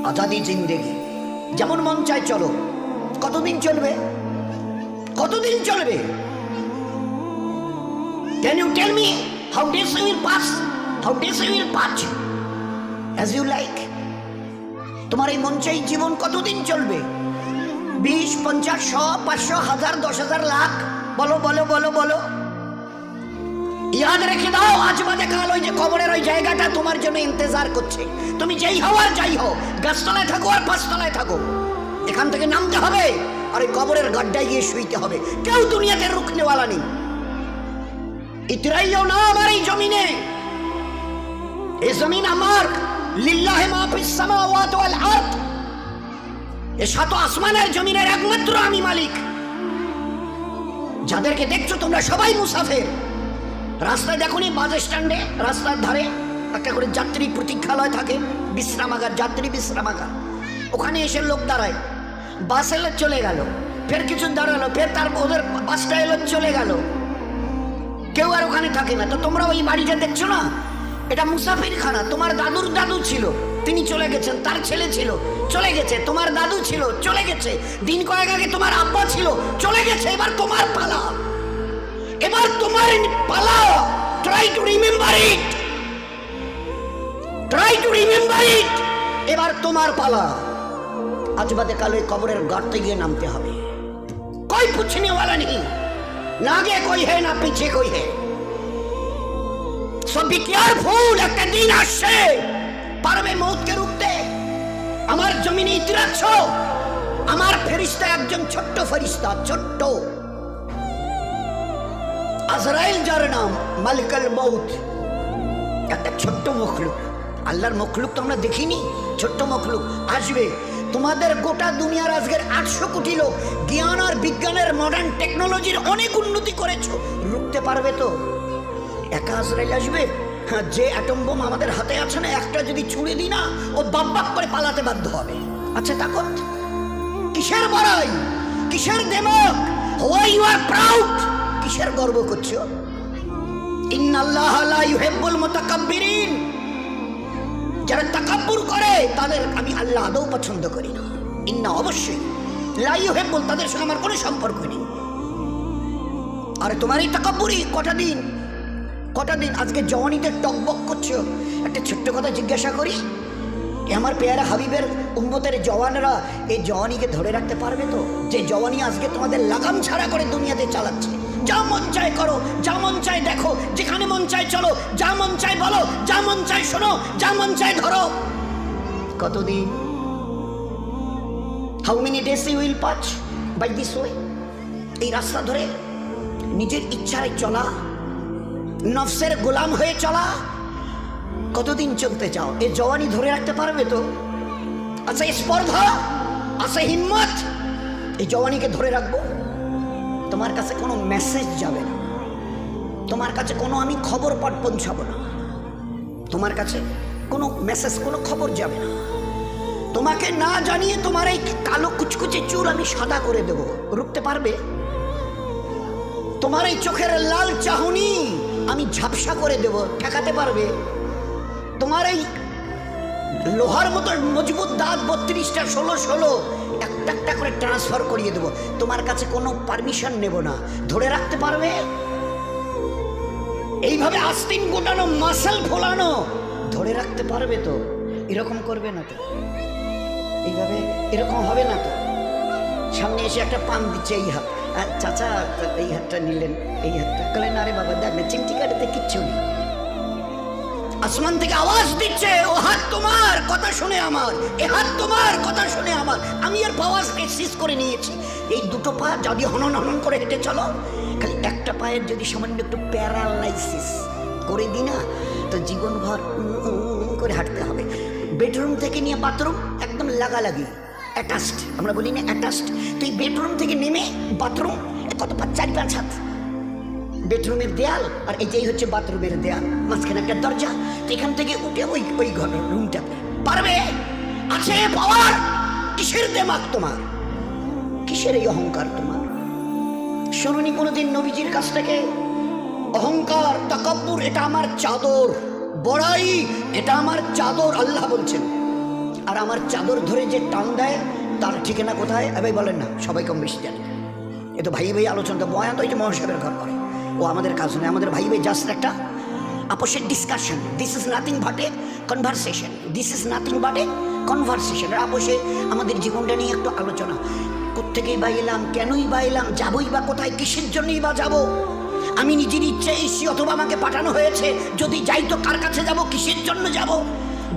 আজাদি জিন্দেগি, যেমন মন চায় চলো। কতদিন চলবে? কতদিন চলবে? Can you tell me how days you will pass? How days you will pass as you like? তোমার এই মন চাই জীবন কতদিন চলবে? 20, 50, 100, 500, 1000, 10,000, লাখ? বলো বলো বলো বলো। ইয়াদ রেখে দাও, আজ বাদে কাল ওই যে কবরের ওই জায়গাটা তোমার জন্য ইন্তজার করছে। তুমি যেই হও আর যাই হও, গাছতলায় থাকো আর পাঁচতলায় থাকো, এখান থেকে নামতে হবে আর এই কবরের গাড্ডায় গিয়ে শুইতে হবে। কেউ দুনিয়াতে রুখনেওয়ালা নেই। ইতরাইও না আমার এই জমিনে। এই জমিন আমার, লিল্লাহি মা ফিস সামাওয়াতি ওয়াল আরদ। এই সাত আসমানের জমিনের একমাত্র আমি মালিক। যাদেরকে দেখছো তোমরা সবাই মুসাফির। রাস্তায় দেখোনি বাস স্ট্যান্ডে রাস্তার ধারে একটা করে যাত্রী প্রতীক্ষালয় থাকে, বিশ্রামাগার, যাত্রী বিশ্রামাগার। ওখানে এসে লোক দাঁড়ায়, বাস এলো চলে গেল, ফের কিছু দাঁড়ালো, ফের তার ওদের বাসটা এলো চলে গেল, কেউ আর ওখানে থাকে না। তো তোমরা ওই বাড়িটা দেখছো না, এটা মুসাফিরখানা। তোমার দাদুর দাদু ছিল, তিনি চলে গেছেন, তার ছেলে ছিল চলে গেছে, তোমার দাদু ছিল চলে গেছে, দিন কয়েক আগে তোমার আব্বা ছিল চলে গেছে। এবার তোমার পালা, এবার তোমার পালা। Try to remember it, try to remember it. এবার তোমার পালা। আজ বাদে কাল ওই কবরের গর্তে গিয়ে নামতে হবে। कोई पूछने वाला नहीं, ना आगे कोई है ना पीछे कोई है। सो बी केयरफुल। একটা দিন আসছে, পারবে মৌতকে রুখতে। আমার জমিনে ইতিরাচ্ছ, আমার ফেরেশতা একজন ছোট্ট ফেরেশতা, ছোট্ট আজরাইল, যার নাম মালিকুল মউত। একটা ছোট্ট মখলুক, আল্লাহর মখলুক তো আমরা দেখিনি, ছোট্ট মখলুক আসবে। তোমাদের গোটা দুনিয়ার আজকের 800 কোটি লোক জ্ঞান আর বিজ্ঞানের মডার্ন টেকনোলজির অনেক উন্নতি করেছো, রুখতে পারবে তো? একা আজরাইল আসবে? যে অ্যাটম বোম আমাদের হাতে আছে না, একটা যদি ছুঁড়ে দিই না, ও বাপ বাপ করে পালাতে বাধ্য হবে। আচ্ছা তাকত কিসের বড়াই, কিসের দেমক? Why you are proud? কিসের গর্ব করছো? ইন্নাল্লাহা লা ইউহিব্বুল মুতাকাব্বিরিন। যারা তাকাব্বুর করে তাদের আমি আল্লাহ আদৌ পছন্দ করি না। ইন্না, অবশ্যই, লা ইউহিব্বুল, তাদের সঙ্গে আমার কোনো সম্পর্ক নেই। আরে তোমার এই তাকাব্বুরি কটা দিন, কটা দিন? আজকে জওয়ানিতে টকবক করছো। একটা ছোট্ট কথা জিজ্ঞাসা করি, আমার পেয়ারা হাবিবের উম্মতের জওয়ানরা এই জওয়ানিকে ধরে রাখতে পারবে তো? যে জওয়ানি আজকে তোমাদের লাগাম ছাড়া করে দুনিয়াতে চালাচ্ছে। যা মন চায় করো, যা মন চায় দেখো, যেখানে মন চায় চলো, যা মন চায় বলো, যা মন চায় শোনো, যা মন চায় ধরো। কতদিন? How many days you will pass by this way? এই রাস্তা ধরে নিজের ইচ্ছায় চলা, নফসের গোলাম হয়ে চলা, কতদিন চলতে চাও? এই জওয়ানি ধরে রাখতে পারবে তো? আচ্ছা স্পর্ধা, আচ্ছা হিম্মত, এই জওয়ানিকে ধরে রাখবো? তোমার কাছে কোনো মেসেজ যাবে না, তোমার কাছে কোনো আমি খবর পাঠ পৌঁছাবো না, তোমার কাছে কোনো মেসেজ, কোনো খবর যাবে না। তোমাকে না জানিয়ে তোমার এই কালো কুচকুচে চুল আমি সাদা করে দেব, রুখতে পারবে? তোমার এই চোখের লাল চাহনি আমি ঝাপসা করে দেব, ঠেকাতে পারবে? তোমার এই লোহার মতো মজবুত দাঁত 32টা 16 একটা একটা করে ট্রান্সফার করিয়ে দেবো, তোমার কাছে কোনো পারমিশন নেব না, ধরে রাখতে পারবে? এইভাবে আস্তিন গোটানো, মাসেল ফোলানো, ধরে রাখতে পারবে তো? এরকম করবে না তো? এইভাবে এরকম হবে না তো? সামনে এসে একটা পান দিচ্ছে, এই হাত, চাচা এই হাতটা নিলেন, এই হাতটা কলেন, আরে বাবা দেখ না চিমটি কাটাতে কিচ্ছু নেই। আসমান থেকে আওয়াজ দিচ্ছে, ও হাত তোমার কথা শুনে আমার, এ হাত তোমার কথা শুনে আমার। আমি আর পাওয়াজকে সিজ করে নিয়েছি। এই দুটো পা যদি হনন হনন করে হেঁটে চলো, খালি একটা পায়ের যদি সামান্য একটু প্যারালাইসিস করে দিই না, তো জীবনভর করে হাঁটতে হবে। বেডরুম থেকে নিয়ে বাথরুম একদম লাগালাগি, অ্যাটাচড, আমরা বলি না অ্যাটাচড। তো এই বেডরুম থেকে নেমে বাথরুম কত 4-5 হাত, বেডরুমের দেয়াল আর এটাই হচ্ছে বাথরুমের দেয়াল, মাঝখানে একটা দরজা। তো এখান থেকে উঠে ওই ঘর রুমটা পারবে? আছে পাওয়ার? কিসের দেমাগ তোমার? কিসের এই অহংকার তোমার? শুনুনি কোনোদিন নবীজির কাছ থেকে অহংকার, তাকাব্বুর এটা আমার চাদর, বড়াই এটা আমার চাদর। আল্লাহ বলছেন আর আমার চাদর ধরে যে টান দেয় তার ঠিকানা কোথায়? ভাই বলেন না, সবাই কম বেশি জানে। এ তো ভাই ভাই আলোচনা, বয়ান তো এই যে মহাসাবের ঘর করে, ও আমাদের কাজ নয়। আমাদের ভাই ভাই জাস্ট একটা আপোষের discussion. This is nothing but a conversation, this is nothing but a conversation. আপোষে আমাদের জীবনটা নিয়ে একটু আলোচনা। কোত্থেকেই বা এলাম, কেনই বা এলাম, যাবই বা কোথায়, কিসের জন্যই বা যাব? আমি নিজের ইচ্ছে এসেছি অথবা আমাকে পাঠানো হয়েছে? যদি যাই তো কার কাছে যাব, কিসের জন্য যাব?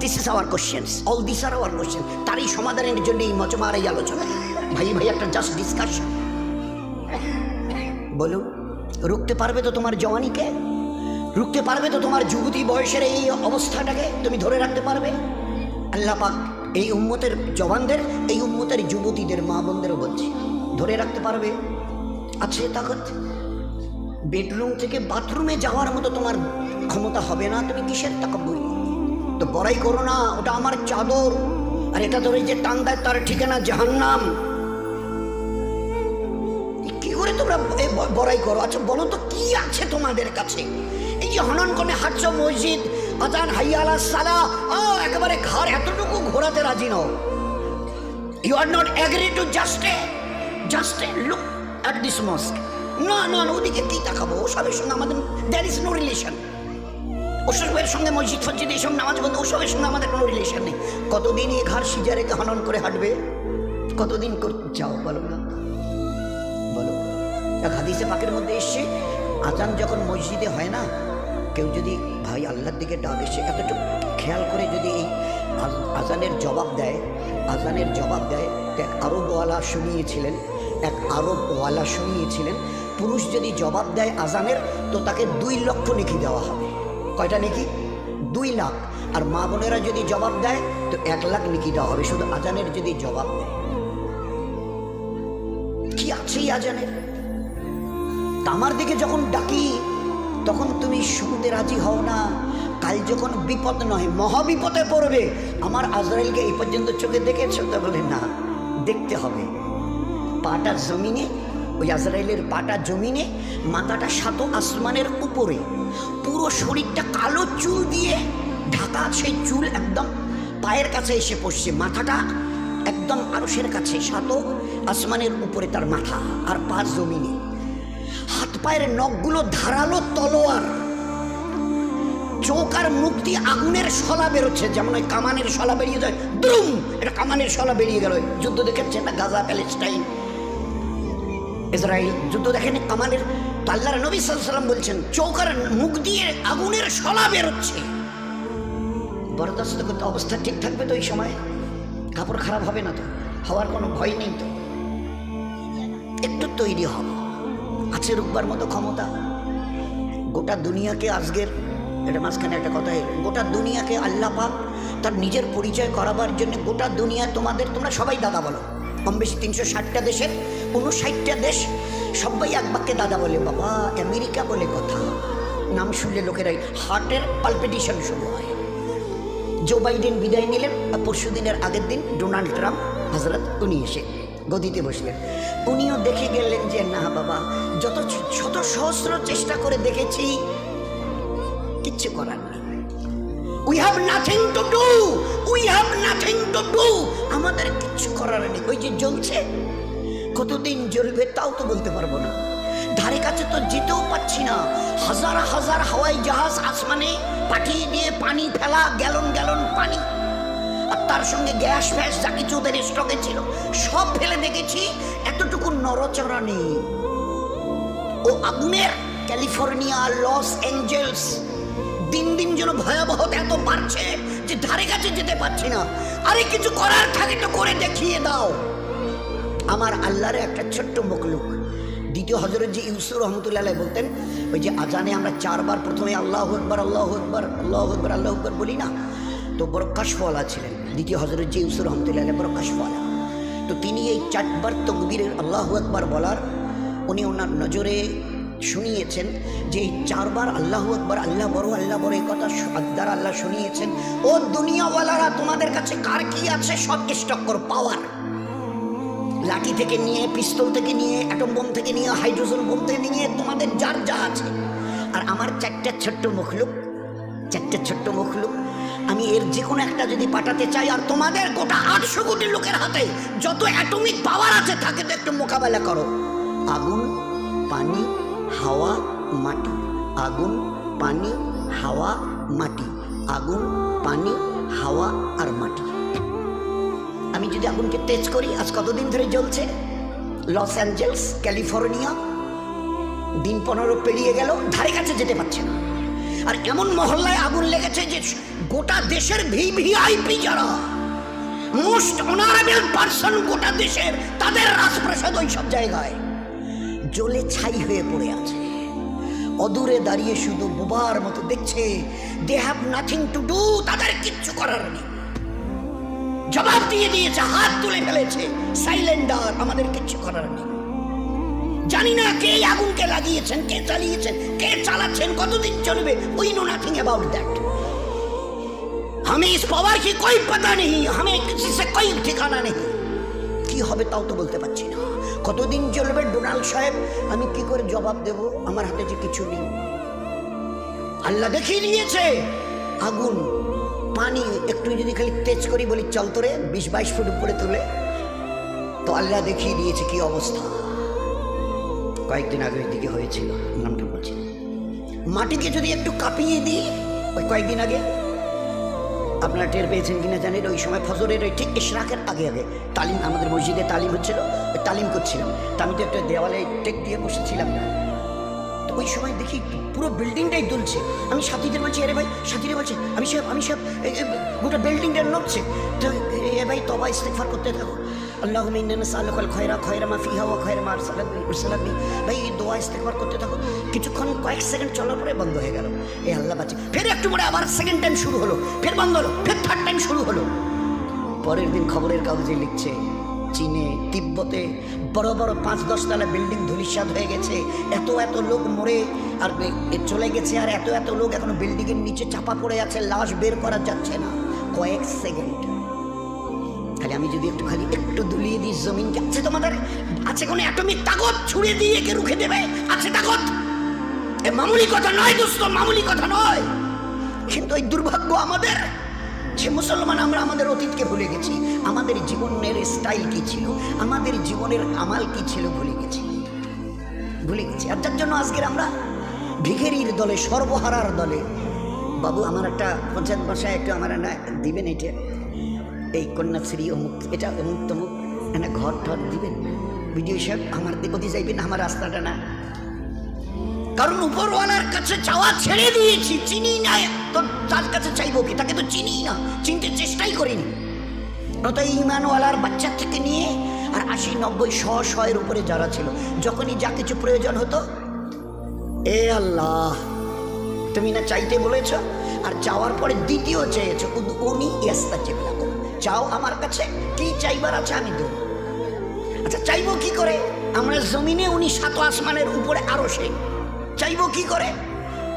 This is our questions, all this are our question. তারই সমাধানের জন্য এই মজমার এই আলোচনা। ভাই ভাই একটা জাস্ট ডিসকাশন। বলুন, রুখতে পারবে তো তোমার জওয়ানিকে? রুখতে পারবে তো তোমার যুবতী বয়সের এই অবস্থাটাকে? তুমি ধরে রাখতে পারবে? আল্লাহ পাক এই উম্মতের জওয়ানদের, এই উম্মতের যুবতীদের, মা বোনদেরও বলছি, ধরে রাখতে পারবে? আছে তাকত? বেডরুম থেকে বাথরুমে যাওয়ার মতো তোমার ক্ষমতা হবে না, তুমি কিসের তাকাব্বুরি? তো বড়াই করো না, ওটা আমার চাদর, আর এটা ধরে যে টান দেয় তার ঠিকানা জাহান্নাম। কি করে তোমরা বড়াই করো? আচ্ছা বলো তো, কি আছে তোমাদের কাছে? এই যে হনন করে হাঁটছ, মসজিদ আজান, হাইয়া আলাস সালাহ, একেবারে ঘর এতটুকু ঘোরাতে রাজি নও। You are not agree to just a look at this mosque. না না, ওদিকে কি তাকাবো? ওসবের সঙ্গে আমাদের দ্যার ইজ নো রিলেশন। ওসবের সঙ্গে মসজিদ ফসজিদ এইসব নামাজ বলতে ওসবের সঙ্গে আমাদের কোনো রিলেশন নেই। কতদিন এই ঘর সিজা রেখে হনন করে হাঁটবে? কতদিন করতে চাও বলো না? বলো। এক হাদিসে পাকের মধ্যে এসছে, আজান যখন মসজিদে হয় না, কেউ যদি ভাই আল্লাহর দিকে ডাক এসে এতটুকু খেয়াল করে যদি এই আজানের জবাব দেয়, আজানের জবাব দেয়, এক আরবওয়ালা শুনিয়েছিলেন, পুরুষ যদি জবাব দেয় আজানের, তো তাকে 2 লক্ষ নেকি দেওয়া হবে। কয়টা নেকি? 2 লাখ। আর মা বোনেরা যদি জবাব দেয় তো 1 লাখ নেকি দেওয়া হবে, শুধু আজানের যদি জবাব দেয়। কি আছে এই আজানের? আমার দিকে যখন ডাকি তখন তুমি শুনতে রাজি হও না। কাল যখন বিপদ নয় মহাবিপদে পড়বে, আমার আজরাইলকে এই পর্যন্ত চোখে দেখেছো? তো বলে না, দেখতে হবে। পাটা জমিনে, ওই আজরাইলের পাটা জমিনে, মাথাটা 7 আসমানের উপরে, পুরো শরীরটা কালো চুল দিয়ে ঢাকা, সেই চুল একদম পায়ের কাছে এসে পড়ছে, মাথাটা একদম আরশের কাছে, 7 আসমানের উপরে তার মাথা, আর পা জমিনে। হাত পায়ের নখগুলো ধারালো তলোয়ার, চোখ আর মুখ দিয়ে আগুনের শলা বেরোচ্ছে, যেমন ওই কামানের শলা বেরিয়ে যায়, দ্রুম, এটা কামানের শলা বেরিয়ে গেল। যুদ্ধ দেখেছে না, গাজা, প্যালেস্টাইন, ইসরায়েল যুদ্ধ দেখেনি কামানের? আল্লাহর নবী সাল্লাল্লাহু আলাইহি ওয়াসাল্লাম বলছেন, চোখ আর মুখ দিয়ে আগুনের শলা বেরোচ্ছে। বরদাস্ত করতে অবস্থা ঠিক থাকবে তো? এই সময় কাপড় খারাপ হবে না তো? হওয়ার কোনো ভয় নেই তো? একটু তৈরি হব, আছে রূপবার মতো ক্ষমতা। গোটা দুনিয়াকে আজকের, এটা মাঝখানে একটা কথা, গোটা দুনিয়াকে আল্লাহ পাক তার নিজের পরিচয় করাবার জন্য, গোটা দুনিয়া তোমরা সবাই দাদা বলো, কম বেশি 360টা দেশের 59টা দেশ, সবাই এক বাক্যে দাদা বলে। বাবা, আমেরিকা বলে কথা, নাম শুনলে লোকেরাই হার্টের পালপিটেশন শুরু হয়। জো বাইডেন বিদায় নিলেন, পরশু দিনের আগের দিন ডোনাল্ড ট্রাম্প হজরত উনি এসে গদিতে বসলেন। উনিও দেখে গেলেন যে না বাবা, যত শত সহস্র চেষ্টা করে দেখেছি, কিচ্ছু করার নেই। We have nothing to do, we have nothing to do, আমাদের কিচ্ছু করার নেই। ওই যে জ্বলছে, কতদিন জ্বলবে তাও তো বলতে পারবো না, ধারে কাছে তো যেতেও পাচ্ছি না। হাজার হাজার হাওয়াই জাহাজ আসমানে পাঠিয়ে দিয়ে পানি ফেলা, গ্যালন গ্যালন পানি, আর তার সঙ্গে গ্যাস ফ্যাস যা কিছু ওদের স্টকে ছিল সব ফেলে দেখেছি, এতটুকু নড়চড়া নেই। ও আগুনের ক্যালিফোর্নিয়া, লস অ্যাঞ্জেলস, দিন দিন যেন ভয়াবহতা এত বাড়ছে যে ধারে কাছে যেতে পারছি না। আরে কিছু করার থাকে তো করে দেখিয়ে দাও। আমার আল্লাহর একটা ছোট্ট মখলুক, দ্বিতীয় হযরত জি ইউসুফ রহমতুল্লাহ আলাইহি বলতেন, ওই যে আজানে আমরা 4 বার প্রথমে আল্লাহু আকবার আল্লাহু আকবার আল্লাহু আকবার আল্লাহু আকবার বলি না, তো বড় কাশফওয়ালা ছিলেন দ্বিতীয় হযরত জি ইউসুফ রহমতুল্লাহ আলাইহি, বড় কাশফওয়ালা। তো তিনি এই 4 বার তাকবীরের আল্লাহু আকবার বলার উনি ওনার নজরে শুনিয়েছেন যে এই 4 বার আল্লাহু আকবার, আল্লাহ বড় এই কথা দ্বারা আল্লাহ শুনিয়েছেন, ও দুনিয়াওয়ালারা তোমাদের কাছে কার কি আছে সব স্টক করো। পাওয়ার, লাঠি থেকে নিয়ে, পিস্তল থেকে নিয়ে, অ্যাটম বোম থেকে নিয়ে, হাইড্রোজেন বোম থেকে নিয়ে, তোমাদের যার যা আছে। আর আমার 4টা ছোট্ট মখলুক আমি এর যে কোনো একটা যদি পাঠাতে চাই, আর তোমাদের গোটা 800 কোটি লোকের হাতে যত অ্যাটমিক পাওয়ার আছে থাকে, তো একটু মোকাবেলা করো। আগুন, পানি, হাওয়া, মাটি। আগুন, পানি, হাওয়া, মাটি। আগুন, পানি, হাওয়া আর মাটি। আমি যদি আগুনকে তেজ করি, আজ কতদিন ধরে জ্বলছে? লস অ্যাঞ্জেলস, ক্যালিফোর্নিয়া, দিন 15 পেরিয়ে গেল, ধারে কাছে যেতে পারছে না। আর এমন মহল্লায় আগুন লেগেছে যে গোটা দেশের ভিভিআইপি যারা মোস্ট অনারেবল পারসন গোটা দেশের, তাদের রাজপ্রাসাদ ওই সব জায়গায় জ্বলে ছাই হয়ে পড়ে আছে। অদূরে দাঁড়িয়ে শুধু বোবার মতো দেখছে। They have nothing to do, তাদের কিচ্ছু করার নেই। জবাব দিয়ে দিয়েছে, হাত তুলে ফেলেছে, সাইলেন্ডার, আমাদের কিচ্ছু করার নেই। জানি না কে আগুনকে লাগিয়েছেন, কে চালিয়েছেন, কে চালাচ্ছেন, কতদিন চলবে, we know nothing about that. हमें इस पावर की कोई पता नहीं, हमें किसी से कोई ठिकाना नहीं। কি হবে তাও তো বলতে পারছি না। কতদিন চলবে ডোনাল্ড সাহেব, আমি কি করে জবাব দেব? আমার হাতে যে কিছু নেই। আল্লাহ দেখিয়ে দিয়েছে আগুন, পানি একটু যদি খালি তেজ করি, বলি চল তোরে 20-22 ফুট উপরে তুলে, তো আল্লাহ দেখিয়ে দিয়েছে কি অবস্থা। কয়েকদিন আগে দিকে হয়েছিল, নামটা বলছি। মাটিকে যদি একটু কাঁপিয়ে দিই, ওই কয়েকদিন আগে আপনারা টের পেয়েছেন কিনা জানেন, ওই সময় ফজরের ওই ঠিক ইশরাকের আগে আগে তালিম, আমাদের মসজিদে তালিম হচ্ছিল, ওই তালিম করছিলাম। তা আমি তো একটা দেওয়ালে টেক দিয়ে বসেছিলাম না, তো ওই সময় দেখি পুরো বিল্ডিংটাই দুলছে। আমি সাথীদের বলছি, আরে ভাই, সাথীরা বলছে আমি সব গোটা বিল্ডিংটা নড়ছে। তো এ ভাই তবা ইস্তেগফার করতে থাকো, আল্লাহুম্মা ইন্না নাসআলুকাল খায়রা মা ফিহা ওয়া খায়রা মা আরসালাত বি। ভাই এই দোয়া ইস্তেগফার করতে থাকো। কিছুক্ষণ কয়েক সেকেন্ড চলার পরে বন্ধ হয়ে গেল। এ আল্লাহ বাঁচে। ফের একটু পরে আবার সেকেন্ড টাইম শুরু হলো, ফের বন্ধ হলো, ফের থার্ড টাইম শুরু হলো। পরের দিন খবরের কাগজে লিখছে, চীনে, তিব্বতে বড় বড় 5-10 তলা বিল্ডিং ধূলিসাৎ হয়ে গেছে, এত লোক মরে আর চলে গেছে, আর এত লোক এখনো বিল্ডিং এর নিচে চাপা পড়ে আছে, লাশ বের করা যাচ্ছে না। কয়েক সেকেন্ড খালি আমি যদি একটু দুলিয়ে দিই জমিনকে, আছে তোমাদের আছে কোনো অ্যাটমিক তাকত ছুড়ে দিয়ে একে রুখে দেবে? আছে তাকত? এ মামুলি কথা নয় দোস্ত, মামুলি কথা নয়। কিন্তু এই দুর্ভাগ্য আমাদের যে মুসলমান, আমরা আমাদের অতীতকে ভুলে গেছি। আমাদের জীবনের স্টাইল কি ছিল, আমাদের জীবনের আমাল কি ছিল ভুলে গেছি। আর যার জন্য আজকের আমরা ভিখারির দলে, সর্বহারার দলে। বাবু আমার একটা পঞ্চায়েত বাসায় একটু আমার না দিবেন, এটা এই কন্যাশ্রী অমুক, এটা অমুক তমুক, না ঘর ঠর দিবেন। ভিডিও সাহেব আমার দিকে যাইবেন, আমার রাস্তাটা না। কারণ উপরওয়ালার কাছে চাওয়া ছেড়ে দিয়েছি, চিনি না তো তার কাছে চাইবো কি? তাকে তো চিনি না, চিনতে চেষ্টাই করিনি। নয়তো ইমানওয়ালার বাচ্চা থেকে নিয়ে আর 80-90-100 এর উপরে যারা ছিল, যখনই যা কিছু প্রয়োজন হতো, এ আল্লাহ তুমি না চাইতে বলেছ, আর চাওয়ার পরে দ্বিতীয় চেয়েছ, উনি ইস্তাজিব লাকুম, চাও আমার কাছে, কি চাইবার আছে আমি দেব। আচ্ছা চাইবো কি করে? আমরা জমিনে, উনি 7 আসমানের উপরে, আরো সে চাইবো কি করে?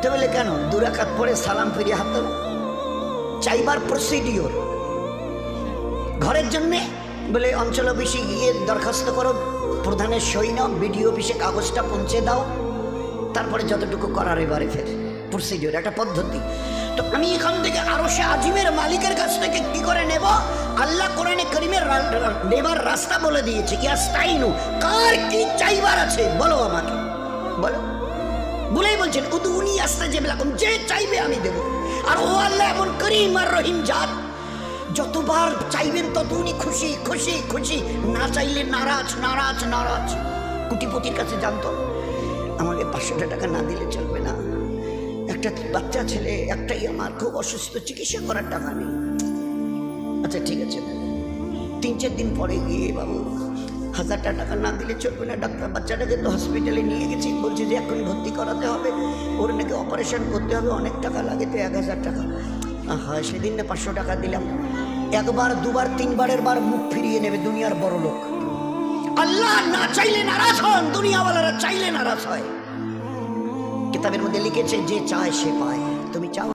তো বলে কেন 2 রাকাত পরে সালাম ফিরিয়ে হাত তোলো। চাইবার প্রসিডিওর ঘরের জন্যে বলে অঞ্চল অফিসে গিয়ে দরখাস্ত করো, প্রধানের সই নাও, বিডিও অফিসে কাগজটা পৌঁছে দাও, তারপরে যতটুকু করার এবারে ফের প্রসিডিওর, একটা পদ্ধতি। তো আমি এখান থেকে আরো সে আজিমের মালিকের কাছ থেকে কি করে নেব? আল্লাহ কোরআনে কারীমের নেবার রাস্তা বলে দিয়েছে। ইয়াস্তাইনু, কার কি চাইবার আছে বলো আমাকে, বলো। বলেই বলছেন উদউনি আস্তাজিব লাকুম, যে চাইবে আমি দেব। আর ও আল্লাহ এমন করিম আর রহিম জাত, যতবার চাইবেন তত উনি খুশি খুশি খুশি, না চাইলে নারাজ নারাজ নারাজ। কোটিপতির কাছে জানতো আমাকে 500 টাকা না দিলে চলবে না, একটা বাচ্চা ছেলে একটাই আমার, খুব অসুস্থ, চিকিৎসা করার টাকা নেই। আচ্ছা ঠিক আছে, 3-4 দিন পরে গিয়ে বাবু 1000 টাকা না দিলে চলবে না, ডাক্তার বাচ্চাটাকে তো হসপিটালে নিয়ে গেছি, বলছে যে এখন ভর্তি করাতে হবে, ওর নাকি অপারেশন করতে হবে, অনেক টাকা লাগে, তো 1000 টাকা। হ্যাঁ সেদিন না 500 টাকা দিলাম। 1বার 2বার 3বারের বার মুখ ফিরিয়ে নেবে দুনিয়ার বড় লোক। আল্লাহ না চাইলে নারাজ হন, দুনিয়াওয়ালারা চাইলে নারাজ হয়। কিতাবের মধ্যে লিখেছে যে চায় সে পায়। তুমি চাও?